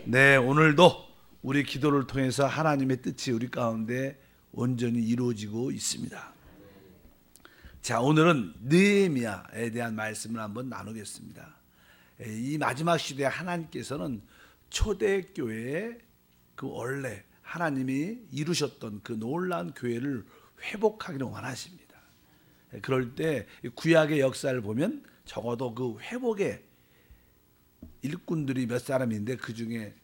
네, 오늘도 우리 기도를 통해서 하나님의 뜻이 우리 가운데 온전히 이루어지고 있습니다. 자, 오늘은 느헤미야에 대한 말씀을 한번 나누겠습니다. 이 마지막 시대에 하나님께서는 초대교회의 그 원래 하나님이 이루셨던 그 놀라운 교회를 회복하기를 원하십니다. 그럴 때 구약의 역사를 보면 적어도 그 회복의 일꾼들이 몇 사람인데 그 중에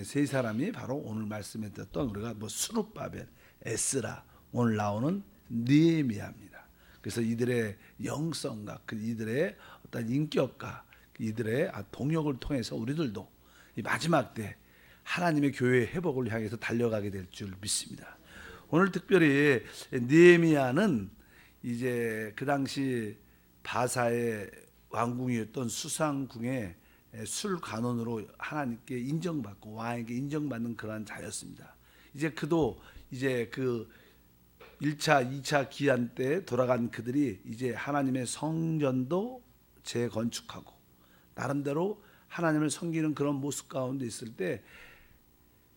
세 사람이 바로 오늘 말씀에 듣던 우리가 스룹바벨, 에스라, 오늘 나오는 느헤미야입니다. 그래서 이들의 영성과 이들의 어떤 인격과 이들의 동역을 통해서 우리들도 이 마지막 때 하나님의 교회의 회복을 향해서 달려가게 될 줄 믿습니다. 오늘 특별히 느헤미야는 이제 그 당시 바사의 왕궁이었던 수상궁의 술관원으로 하나님께 인정받고 왕에게 인정받는 그러한 자였습니다. 이제 그도 이제 그 1차, 2차 기한 때 돌아간 그들이 이제 하나님의 성전도 재건축하고 나름대로 하나님을 섬기는 그런 모습 가운데 있을 때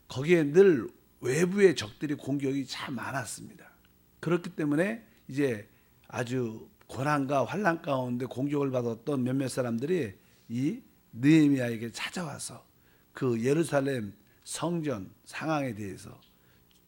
거기에 늘 외부의 적들이 공격이 참 많았습니다. 그렇기 때문에 이제 아주 고난과 환난 가운데 공격을 받았던 몇몇 사람들이 이 느헤미야에게 찾아와서 그 예루살렘 성전 상황에 대해서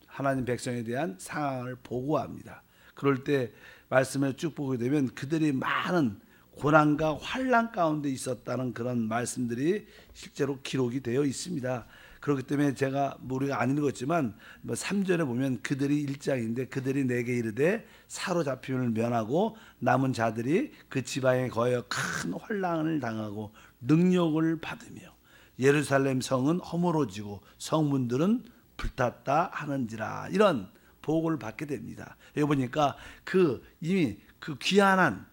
하나님 백성에 대한 상황을 보고합니다. 그럴 때 말씀을 쭉 보게 되면 그들이 많은 고난과 환난 가운데 있었다는 그런 말씀들이 실제로 기록이 되어 있습니다. 그렇기 때문에 제가 우리가 안 읽었지만 3절에 보면 그들이 1장인데 그들이 내게 이르되 사로잡힘을 면하고 남은 자들이 그 지방에 거하여 큰 환난을 당하고 능력을 받으며 예루살렘 성은 허물어지고 성문들은 불탔다 하는지라, 이런 보고를 받게 됩니다. 여기 보니까 이미 그 귀한한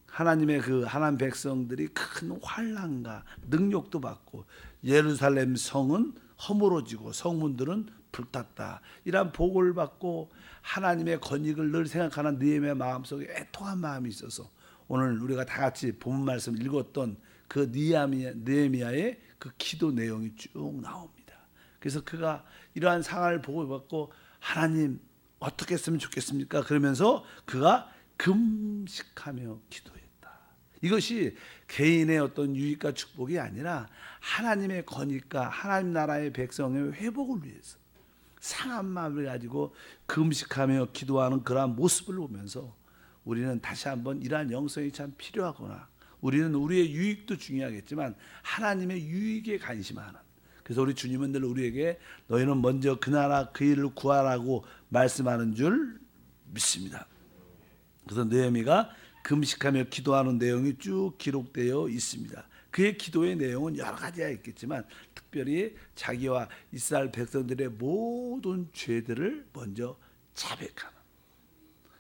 하나님의 그 하나님 백성들이 큰 환난과 능력도 받고 예루살렘 성은 허물어지고 성문들은 불탔다, 이러한 보고를 받고 하나님의 건익을 늘 생각하는 느헤미야 마음속에 애통한 마음이 있어서 오늘 우리가 다 같이 본문 말씀 읽었던 그 느헤미야의 그 기도 내용이 쭉 나옵니다. 그래서 그가 이러한 상황을 보고받고 하나님 어떻게 했으면 좋겠습니까? 그러면서 그가 금식하며 기도했다. 이것이 개인의 어떤 유익과 축복이 아니라 하나님의 건의과 하나님 나라의 백성의 회복을 위해서 상한 마음을 가지고 금식하며 기도하는 그러한 모습을 보면서 우리는 다시 한번 이러한 영성이 참 필요하구나. 우리는 우리의 유익도 중요하겠지만 하나님의 유익에 관심하는, 그래서 우리 주님은 늘 우리에게 너희는 먼저 그 나라 그 일을 구하라고 말씀하는 줄 믿습니다. 그래서 느헤미가 금식하며 기도하는 내용이 쭉 기록되어 있습니다. 그의 기도의 내용은 여러 가지가 있겠지만 특별히 자기와 이스라엘 백성들의 모든 죄들을 먼저 자백하는,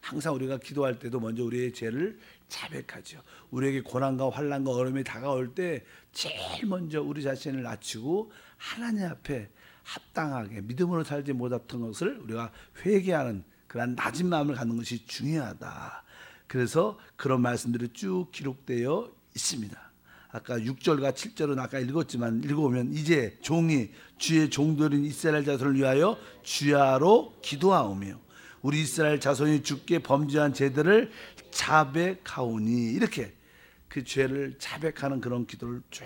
항상 우리가 기도할 때도 먼저 우리의 죄를 자백하죠. 우리에게 고난과 환난과 어려움이 다가올 때 제일 먼저 우리 자신을 낮추고 하나님 앞에 합당하게 믿음으로 살지 못했던 것을 우리가 회개하는 그런 낮은 마음을 갖는 것이 중요하다. 그래서 그런 말씀들이 쭉 기록되어 있습니다. 아까 6절과 7절은 아까 읽었지만 읽어보면 이제 종이 주의 종들인 이스라엘 자손을 위하여 주야로 기도하오며 우리 이스라엘 자손이 주께 범죄한 죄들을 자백하오니, 이렇게 그 죄를 자백하는 그런 기도를 쭉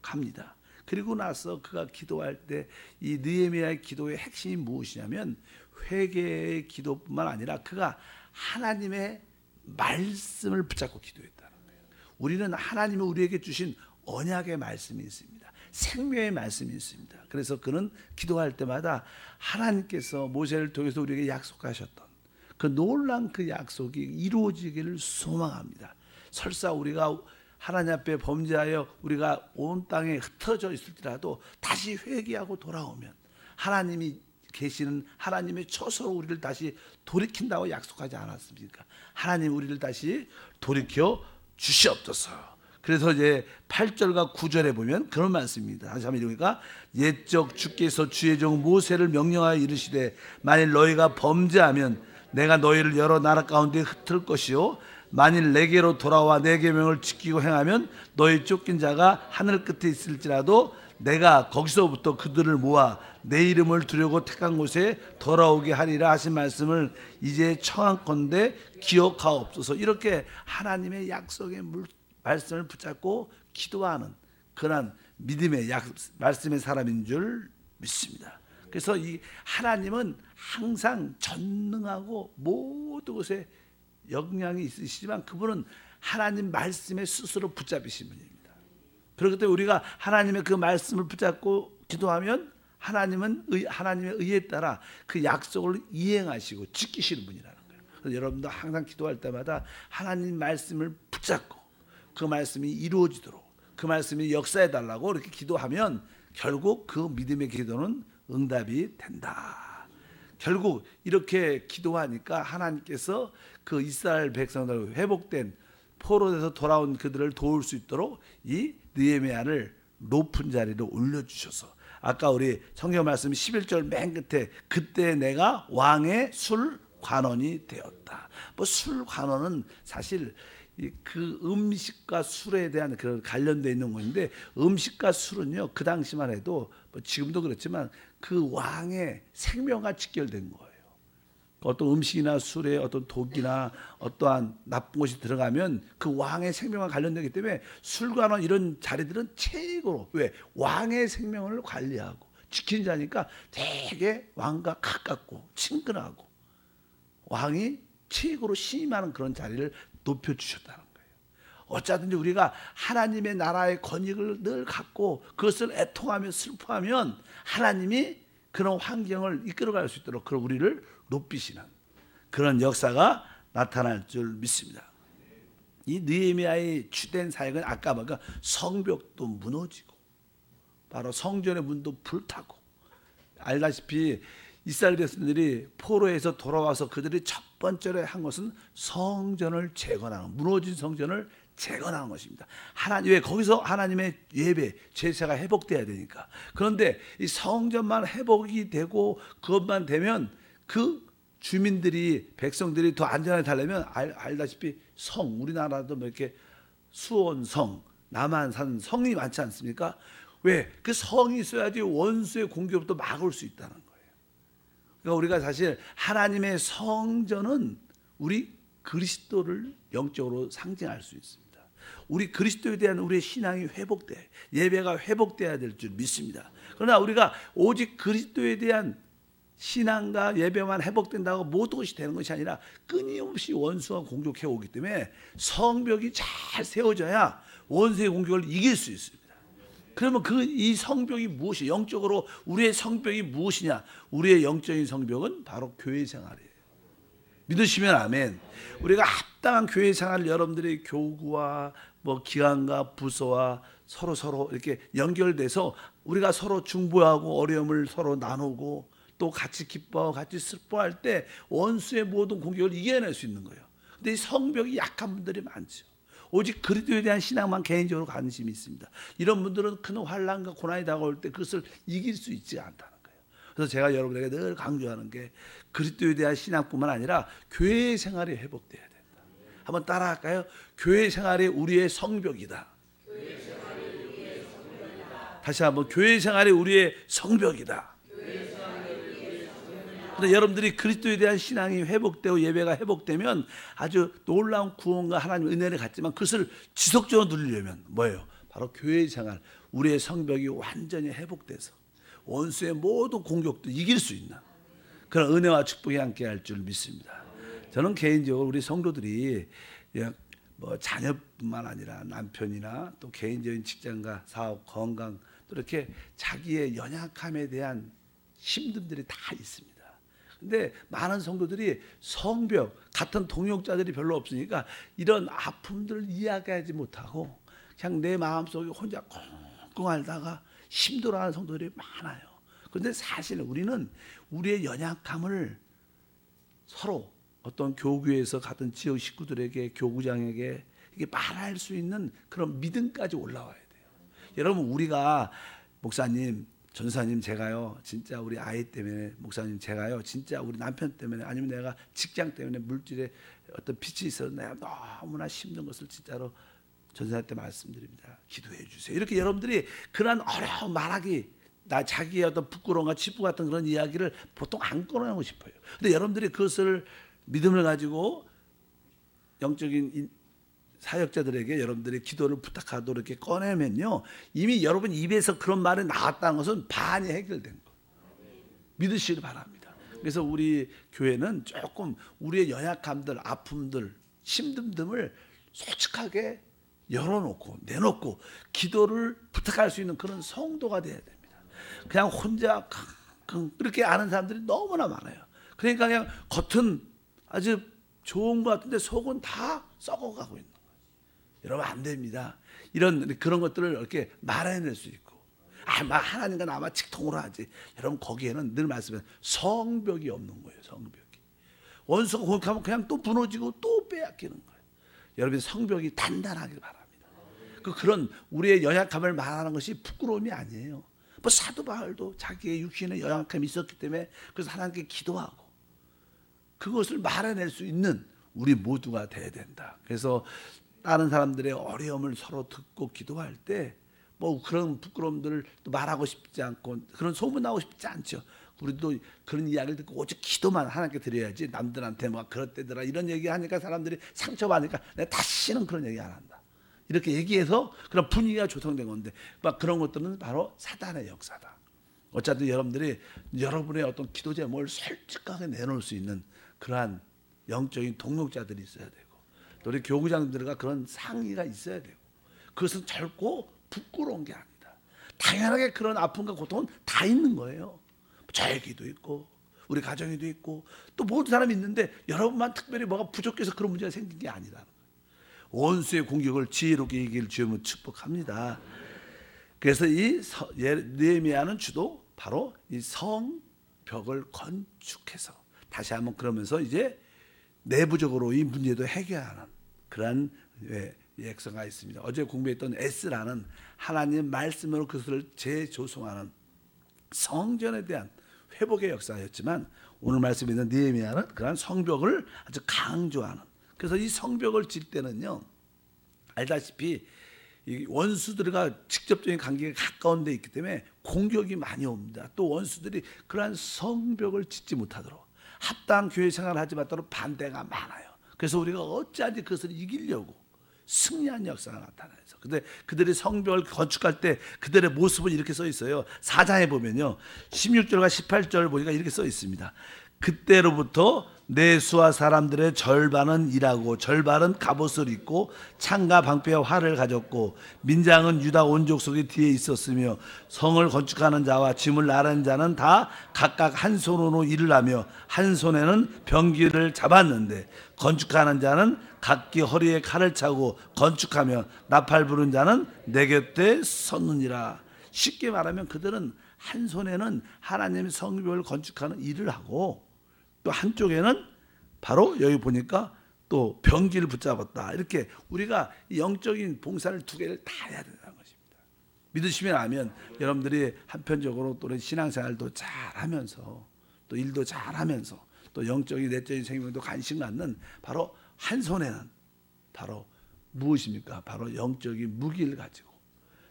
합니다. 그리고 나서 그가 기도할 때 이 느헤미야의 기도의 핵심이 무엇이냐면 회개의 기도뿐만 아니라 그가 하나님의 말씀을 붙잡고 기도했다는 거예요. 우리는 하나님이 우리에게 주신 언약의 말씀이 있습니다. 생명의 말씀이 있습니다. 그래서 그는 기도할 때마다 하나님께서 모세를 통해서 우리에게 약속하셨던 그 놀라운 그 약속이 이루어지기를 소망합니다. 설사 우리가 하나님 앞에 범죄하여 우리가 온 땅에 흩어져 있을지라도 다시 회개하고 돌아오면 하나님이 계시는 하나님의 처소로 우리를 다시 돌이킨다고 약속하지 않았습니까? 하나님 우리를 다시 돌이켜 주시옵소서. 그래서 이제 8절과 9절에 보면 그런 말씀입니다. 다시 한번 읽으니까 옛적 주께서 주의 종 모세를 명령하여 이르시되 만일 너희가 범죄하면 내가 너희를 여러 나라 가운데 흩을 것이요 만일 내게로 돌아와 내 계명을 지키고 행하면 너희 쫓긴 자가 하늘 끝에 있을지라도 내가 거기서부터 그들을 모아 내 이름을 두려고 택한 곳에 돌아오게 하리라 하신 말씀을 이제 청한건대 기억하옵소서. 이렇게 하나님의 약속의 말씀을 붙잡고 기도하는 그런 믿음의 말씀의 사람인 줄 믿습니다. 그래서 이 하나님은 항상 전능하고 모든 것에 역량이 있으시지만 그분은 하나님 말씀에 스스로 붙잡으신 분입니다. 그렇기 때문에 우리가 하나님의 그 말씀을 붙잡고 기도하면 하나님은 하나님의 의에 따라 그 약속을 이행하시고 지키시는 분이라는 거예요. 그래서 여러분도 항상 기도할 때마다 하나님 말씀을 붙잡고 그 말씀이 이루어지도록 그 말씀이 역사해 달라고 이렇게 기도하면 결국 그 믿음의 기도는 응답이 된다. 결국 이렇게 기도하니까 하나님께서 그 이스라엘 백성들 회복된 포로에서 돌아온 그들을 도울 수 있도록 이 느헤미야를 높은 자리로 올려주셔서 아까 우리 성경 말씀 11절 맨 끝에 그때 내가 왕의 술관원이 되었다. 뭐 술관원은 사실 그 음식과 술에 대한 그런 관련되어 있는 것인데 음식과 술은요 그 당시만 해도 뭐 지금도 그렇지만 그 왕의 생명과 직결된 거예요. 어떤 음식이나 술에 어떤 독이나 어떠한 나쁜 것이 들어가면 그 왕의 생명과 관련되기 때문에 술관원 이런 자리들은 최고로 왜 왕의 생명을 관리하고 지키는 자니까 되게 왕과 가깝고 친근하고 왕이 최고로 신임하는 그런 자리를 높여주셨다는 거예요. 어쩌든지 우리가 하나님의 나라의 권익을 늘 갖고 그것을 애통하며 슬퍼하면 하나님이 그런 환경을 이끌어갈 수 있도록 그런 우리를 높이시는 그런 역사가 나타날 줄 믿습니다. 이 느헤미야의 주된 사역은 아까 보니까 성벽도 무너지고 바로 성전의 문도 불타고 알다시피 이스라엘 백성들이 포로에서 돌아와서 그들이 첫 번째로 한 것은 성전을 재건하는 무너진 성전을 재건하는 것입니다. 왜 거기서 하나님의 예배 제사가 회복돼야 되니까. 그런데 이 성전만 회복이 되고 그것만 되면 그 주민들이 백성들이 더 안전하게 살려면 알다시피 성 우리나라도 뭐 이렇게 수원성 남한산 성이 많지 않습니까? 왜? 그 성이 있어야지 원수의 공격부터 막을 수 있다는 거예요. 그러니까 우리가 사실 하나님의 성전은 우리 그리스도를 영적으로 상징할 수 있습니다. 우리 그리스도에 대한 우리의 신앙이 회복돼 예배가 회복돼야 될 줄 믿습니다. 그러나 우리가 오직 그리스도에 대한 신앙과 예배만 회복된다고 모든 것이 되는 것이 아니라 끊임없이 원수가 공격해 오기 때문에 성벽이 잘 세워져야 원수의 공격을 이길 수 있습니다. 그러면 이 성벽이 무엇이 영적으로 우리의 성벽이 무엇이냐? 우리의 영적인 성벽은 바로 교회 생활이에요. 믿으시면 아멘. 우리가 합당한 교회 생활을 여러분들의 교구와 뭐 기관과 부서와 서로 이렇게 연결돼서 우리가 서로 중보하고 어려움을 서로 나누고 또 같이 기뻐하고 같이 슬퍼할 때 원수의 모든 공격을 이겨낼 수 있는 거예요. 근데 이 성벽이 약한 분들이 많죠. 오직 그리스도에 대한 신앙만 개인적으로 관심이 있습니다. 이런 분들은 큰 환난과 고난이 다가올 때 그것을 이길 수 있지 않다는 거예요. 그래서 제가 여러분에게 늘 강조하는 게 그리스도에 대한 신앙뿐만 아니라 교회 생활이 회복돼야 된다. 한번 따라할까요? 교회 생활이 우리의 성벽이다. 다시 한번 교회 생활이 우리의 성벽이다. 근데 여러분들이 그리스도에 대한 신앙이 회복되고 예배가 회복되면 아주 놀라운 구원과 하나님의 은혜를 갖지만 그것을 지속적으로 누리려면 뭐예요? 바로 교회 생활, 우리의 성벽이 완전히 회복돼서 원수의 모든 공격도 이길 수 있는 그런 은혜와 축복이 함께할 줄 믿습니다. 저는 개인적으로 우리 성도들이 뭐 자녀뿐만 아니라 남편이나 또 개인적인 직장과 사업, 건강 또 이렇게 자기의 연약함에 대한 힘듦들이 다 있습니다. 근데 많은 성도들이 성벽 같은 동역자들이 별로 없으니까 이런 아픔들을 이야기하지 못하고 그냥 내 마음속에 혼자 꽁꽁 앓다가 힘들어하는 성도들이 많아요. 그런데 사실 우리는 우리의 연약함을 서로 어떤 교구에서 같은 지역 식구들에게 교구장에게 이게 말할 수 있는 그런 믿음까지 올라와야 돼요. 여러분 우리가 목사님 전사님 제가요 진짜 우리 아이 때문에 목사님 제가요 진짜 우리 남편 때문에 아니면 내가 직장 때문에 물질에 어떤 빚이 있어서 내가 너무나 힘든 것을 진짜로 전사 때 말씀드립니다. 기도해 주세요. 이렇게 여러분들이 그런 어려운 말하기, 나 자기의 어떤 부끄러움과 치부 같은 그런 이야기를 보통 안 꺼내고 싶어요. 근데 여러분들이 그것을 믿음을 가지고 영적인 사역자들에게 여러분들이 기도를 부탁하도록 이렇게 꺼내면요, 이미 여러분 입에서 그런 말이 나왔다는 것은 반이 해결된 거예요. 믿으시길 바랍니다. 그래서 우리 교회는 조금 우리의 연약함들, 아픔들, 힘듦을 솔직하게 열어놓고 내놓고 기도를 부탁할 수 있는 그런 성도가 돼야 됩니다. 그냥 혼자 그렇게 아는 사람들이 너무나 많아요. 그러니까 그냥 겉은 아주 좋은 것 같은데 속은 다 썩어가고 있는 거예요. 여러분 안 됩니다. 그런 것들을 이렇게 말해낼 수 있고, 하나님과 나만 직통으로 하지. 여러분 거기에는 늘 말씀해 성벽이 없는 거예요. 성벽이. 원수가 거기 가면 그냥 또 무너지고 또 빼앗기는 거예요. 여러분 성벽이 단단하길 바랍니다. 그런 우리의 연약함을 말하는 것이 부끄러움이 아니에요. 뭐 사도 바울도 자기의 육신의 연약함이 있었기 때문에 그래서 하나님께 기도하고 그것을 말해낼 수 있는 우리 모두가 돼야 된다. 그래서 다른 사람들의 어려움을 서로 듣고 기도할 때 뭐 그런 부끄러움들을 또 말하고 싶지 않고 그런 소문나고 싶지 않죠. 우리도 그런 이야기를 듣고 오직 기도만 하나님께 드려야지 남들한테 뭐 그렇대더라 이런 얘기하니까 사람들이 상처받으니까 내가 다시는 그런 얘기 안 한다. 이렇게 얘기해서 그런 분위기가 조성된 건데 막 그런 것들은 바로 사단의 역사다. 어쨌든 여러분들이 여러분의 어떤 기도 제목을 솔직하게 내놓을 수 있는 그러한 영적인 동력자들이 있어야 되고 또 우리 교구장들과 그런 상의가 있어야 되고 그것은 결코 부끄러운 게 아니다. 당연하게 그런 아픔과 고통은 다 있는 거예요. 저에게도 있고 우리 가정에도 있고 또 모든 사람이 있는데 여러분만 특별히 뭐가 부족해서 그런 문제가 생긴 게 아니라는 거예요. 원수의 공격을 지혜롭게 이길 주님을 축복합니다. 그래서 이 느헤미야는 주도 바로 이 성벽을 건축해서 다시 한번 그러면서 이제 내부적으로 이 문제도 해결하는 그러한 역사가 있습니다. 어제 공부했던 에스라는 하나님 말씀으로 그것을 재조성하는 성전에 대한 회복의 역사였지만 오늘 말씀에 있는 느헤미야는 그러한 성벽을 아주 강조하는, 그래서 이 성벽을 질 때는요 알다시피 이 원수들과 직접적인 관계가 가까운 데 있기 때문에 공격이 많이 옵니다. 또 원수들이 그러한 성벽을 짓지 못하도록 합당 교회 생활을 하지 못하도록 반대가 많아요. 그래서 우리가 어찌하든지 그것을 이기려고 승리한 역사가 나타나서 근데 그들이 성벽을 건축할 때 그들의 모습은 이렇게 써 있어요. 4장에 보면요 16절과 18절 보니까 이렇게 써 있습니다. 그때로부터 내수와 사람들의 절반은 일하고 절반은 갑옷을 입고 창과 방패와 활을 가졌고 민장은 유다 온 족속이 뒤에 있었으며 성을 건축하는 자와 짐을 나르는 자는 다 각각 한 손으로 일을 하며 한 손에는 병기를 잡았는데 건축하는 자는 각기 허리에 칼을 차고 건축하며 나팔 부는 자는 내 곁에 섰느니라. 쉽게 말하면 그들은 한 손에는 하나님의 성벽을 건축하는 일을 하고 또 한쪽에는 바로 여기 보니까 또 병기를 붙잡았다. 이렇게 우리가 영적인 봉사를 두 개를 다 해야 된다는 것입니다. 믿으시면 아면 여러분들이 한편적으로 또 신앙생활도 잘하면서 또 일도 잘하면서 또 영적인 내적인 생명도 관심 갖는 바로 한 손에는 바로 무엇입니까? 바로 영적인 무기를 가지고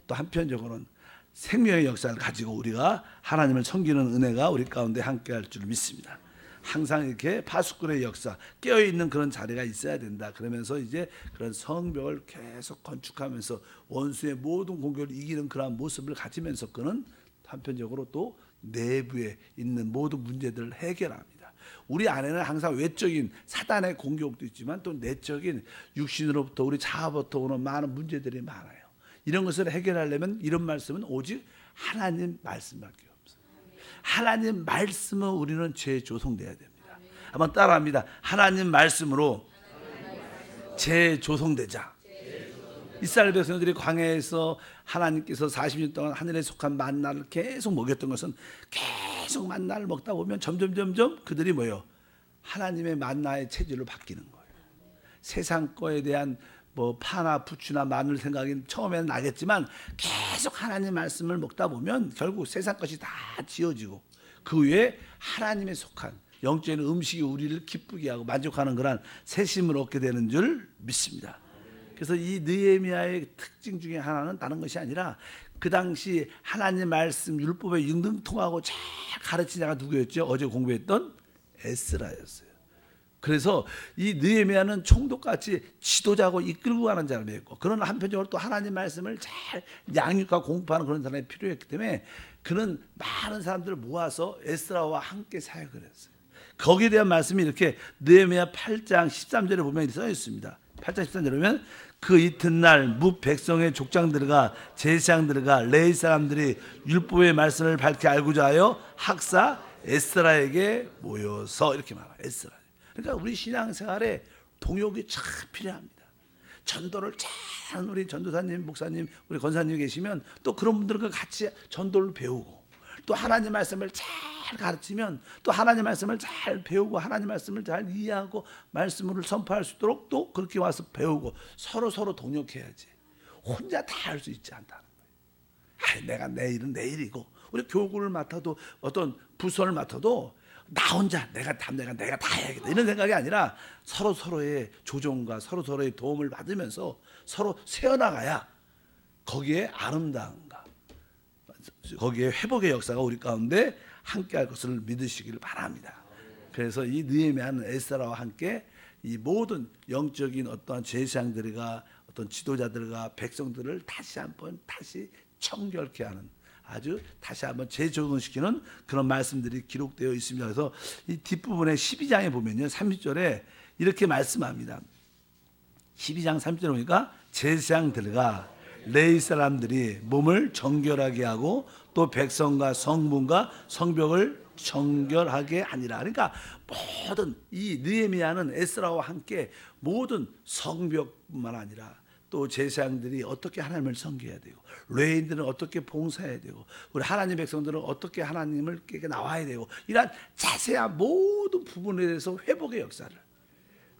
또 한편적으로는 생명의 역사를 가지고 우리가 하나님을 섬기는 은혜가 우리 가운데 함께할 줄 믿습니다. 항상 이렇게 파수꾼의 역사 깨어있는 그런 자리가 있어야 된다. 그러면서 이제 그런 성벽을 계속 건축하면서 원수의 모든 공격을 이기는 그런 모습을 가지면서 그는 한편적으로 또 내부에 있는 모든 문제들을 해결합니다. 우리 안에는 항상 외적인 사단의 공격도 있지만 또 내적인 육신으로부터 우리 자아부터 오는 많은 문제들이 많아요. 이런 것을 해결하려면 이런 말씀은 오직 하나님 말씀밖에 없어요. 하나님 말씀은 우리는 재조성돼야 됩니다. 한번 따라합니다. 하나님 말씀으로 재조성되자. 이스라엘 백성들이 광야에서 하나님께서 40년 동안 하늘에 속한 만나를 계속 먹였던 것은 계속 만나를 먹다 보면 점점 그들이 뭐예요? 하나님의 만나의 체질로 바뀌는 거예요. 세상 거에 대한 뭐 파나 부추나 마늘 생각이 처음에는 나겠지만 계속 하나님 말씀을 먹다 보면 결국 세상 것이 다 지어지고 그 위에 하나님에 속한 영적인 음식이 우리를 기쁘게 하고 만족하는 그런 새심을 얻게 되는 줄 믿습니다. 그래서 이 느헤미야의 특징 중에 하나는 다른 것이 아니라 그 당시 하나님 말씀 율법에 융등통하고 잘 가르친 자가 누구였죠? 어제 공부했던 에스라였어요. 그래서 이 느헤미야는 총독같이 지도자고 이끌고 가는 사람이었고, 그런 한편적으로 또 하나님 말씀을 잘 양육과 공부하는 그런 사람이 필요했기 때문에 그는 많은 사람들을 모아서 에스라와 함께 사역을 했어요. 거기에 대한 말씀이 이렇게 느헤미야 8장 13절에 보면 써 있습니다. 8장 13절에 보면 그 이튿날 무 백성의 족장들과 제사장들과 레위 사람들이 율법의 말씀을 밝히 알고자 하여 학사 에스라에게 모여서, 이렇게 말해요. 에스라. 그러니까 우리 신앙생활에 동역이 참 필요합니다. 전도를 잘 우리 전도사님, 목사님, 우리 권사님 계시면 또 그런 분들과 같이 전도를 배우고, 또 하나님 말씀을 잘 가르치면 또 하나님 말씀을 잘 배우고 하나님 말씀을 잘 이해하고 말씀을 선포할 수 있도록 또 그렇게 와서 배우고 서로 동역해야지. 혼자 다 할 수 있지 않다는 거예요. 내가 내일은 내일이고, 우리 교구를 맡아도 어떤 부서를 맡아도 나 혼자 내가 다 해야겠다 이런 생각이 아니라 서로의 조정과 서로의 도움을 받으면서 서로 세워나가야 거기에 아름다움과 거기에 회복의 역사가 우리 가운데 함께할 것을 믿으시기를 바랍니다. 그래서 이 느헤미야는 에스라와 함께 이 모든 영적인 어떠한 제사장들과 어떤 지도자들과 백성들을 다시 청결케 하는, 아주 다시 한번 재조정시키는 그런 말씀들이 기록되어 있습니다. 그래서 이 뒷부분에 12장에 보면요, 30절에 이렇게 말씀합니다. 12장 30절에 보니까 제사장들과 레위 사람들이 몸을 정결하게 하고 또 백성과 성문과 성벽을 정결하게 하니라. 그러니까 모든 이 느헤미야는 에스라와 함께 모든 성벽뿐만 아니라 또 제사장들이 어떻게 하나님을 섬겨야 되고, 레위인들은 어떻게 봉사해야 되고, 우리 하나님 백성들은 어떻게 하나님을 깨게 나와야 되고, 이러한 자세한 모든 부분에 대해서 회복의 역사를,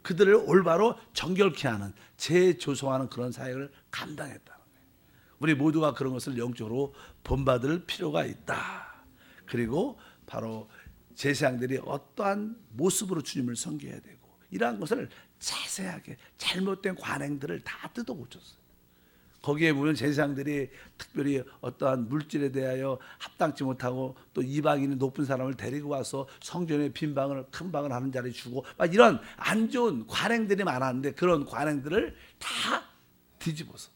그들을 올바로 정결케 하는, 재조성하는 그런 사역을 감당했다는 거예요. 우리 모두가 그런 것을 영적으로 본받을 필요가 있다. 그리고 바로 제사장들이 어떠한 모습으로 주님을 섬겨야 되고, 이러한 것을 자세하게 잘못된 관행들을 다 뜯어고쳤어요. 거기에 보면 제사장들이 특별히 어떠한 물질에 대하여 합당치 못하고 또 이방인의 높은 사람을 데리고 와서 성전에 큰 방을 하는 자리 주고, 막 이런 안 좋은 관행들이 많았는데 그런 관행들을 다 뒤집어서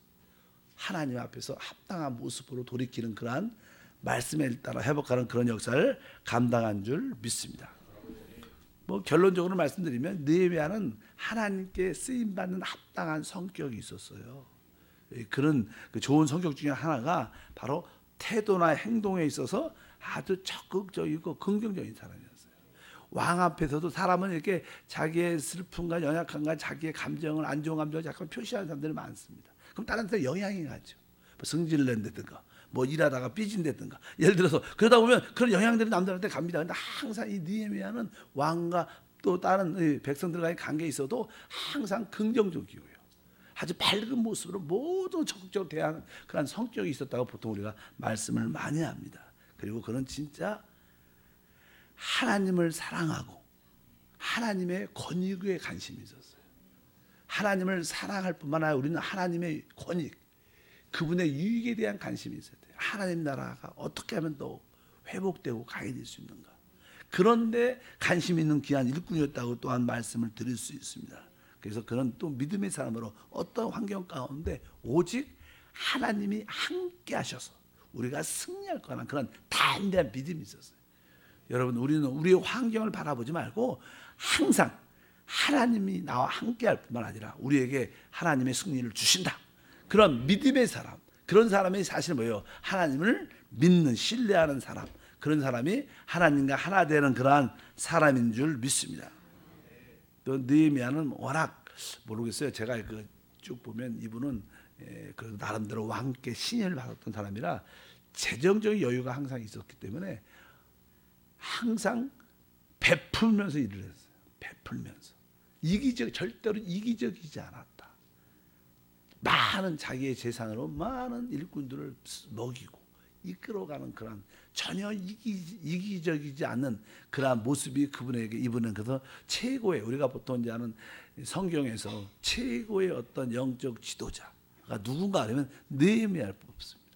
하나님 앞에서 합당한 모습으로 돌이키는 그러한 말씀에 따라 회복하는 그런 역사를 감당한 줄 믿습니다. 결론적으로 말씀드리면 느헤미야는 하나님께 쓰임받는 합당한 성격이 있었어요. 그런 좋은 성격 중에 하나가 바로 태도나 행동에 있어서 아주 적극적이고 긍정적인 사람이었어요. 왕 앞에서도 사람은 이렇게 자기의 슬픔과 연약함과 자기의 감정을, 안 좋은 감정을 잠깐 표시하는 사람들이 많습니다. 그럼 다른 사람한테 영향이 가죠. 승질을 낸다든가 일하다가 삐진다든가, 예를 들어서 그러다 보면 그런 영향들이 남들한테 갑니다. 근데 항상 이 느헤미야는 왕과 또 다른 백성들과의 관계에 있어도 항상 긍정적이고요, 아주 밝은 모습으로 모두 적극적으로 대하는 그런 성격이 있었다고 보통 우리가 말씀을 많이 합니다. 그리고 그는 진짜 하나님을 사랑하고 하나님의 권위에 관심이 있었어요. 하나님을 사랑할 뿐만 아니라 우리는 하나님의 권위, 그분의 유익에 대한 관심이 있어야 돼요. 하나님 나라가 어떻게 하면 더 회복되고 강해질 수 있는가, 그런데 관심 있는 귀한 일꾼이었다고 또한 말씀을 드릴 수 있습니다. 그래서 그는 또 믿음의 사람으로 어떤 환경 가운데 오직 하나님이 함께 하셔서 우리가 승리할 거라는 그런 담대한 믿음이 있었어요. 여러분, 우리는 우리의 환경을 바라보지 말고 항상 하나님이 나와 함께 할 뿐만 아니라 우리에게 하나님의 승리를 주신다, 그런 믿음의 사람, 그런 사람이 사실 뭐예요? 하나님을 믿는, 신뢰하는 사람, 그런 사람이 하나님과 하나 되는 그러한 사람인 줄 믿습니다. 또 느헤미야는 워낙 모르겠어요. 제가 쭉 보면 이분은 그 나름대로 왕께 신임을 받았던 사람이라 재정적인 여유가 항상 있었기 때문에 항상 베풀면서 일을 했어요. 베풀면서. 절대로 이기적이지 않았다. 많은 자기의 재산으로 많은 일꾼들을 먹이고 이끌어가는 그런 전혀 이기적이지 않는 그러한 모습이 그분에게 이분은 그래서 최고의 우리가 보통 이제 하는 성경에서 최고의 어떤 영적 지도자가 누군가 하면 느헤미야를 뽑습니다.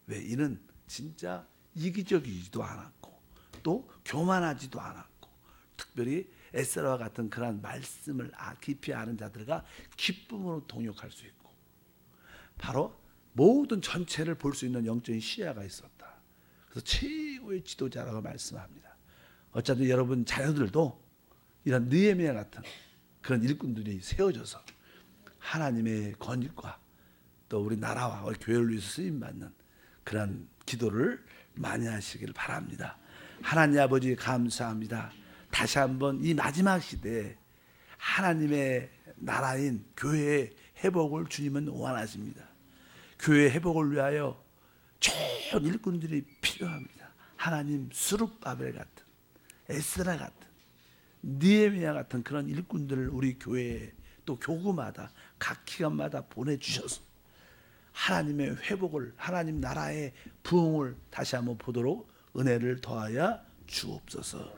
왜? 이는 진짜 이기적이지도 않았고 또 교만하지도 않았고 특별히 에스라와 같은 그런 말씀을 깊이 아는 자들과 기쁨으로 동역할 수 있고 바로 모든 전체를 볼 수 있는 영적인 시야가 있었다. 그래서 최고의 지도자라고 말씀합니다. 어차피 여러분 자녀들도 이런 느헤미야 같은 그런 일꾼들이 세워져서 하나님의 건일과 또 우리 나라와 우리 교회를 위해서 쓰임받는 그런 기도를 많이 하시길 바랍니다. 하나님 아버지 감사합니다. 다시 한번 이 마지막 시대에 하나님의 나라인 교회의 회복을 주님은 원하십니다. 교회의 회복을 위하여 좋은 일꾼들이 필요합니다. 하나님 스룹바벨 같은 에스라 같은 느헤미야 같은 그런 일꾼들을 우리 교회에 또 교구마다 각 기관마다 보내주셔서 하나님의 회복을 하나님 나라의 부흥을 다시 한번 보도록 은혜를 더하여 주옵소서.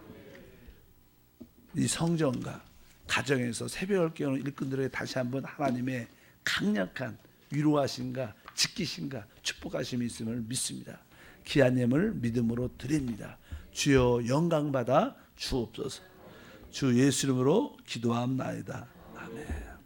이 성전과 가정에서 새벽을 깨우는 일꾼들에게 다시 한번 하나님의 강력한 위로하심과 지키심과 축복하심이 있음을 믿습니다. 귀한 예물 믿음으로 드립니다. 주여 영광받아 주옵소서. 주 예수 이름으로 기도함나이다. 아멘.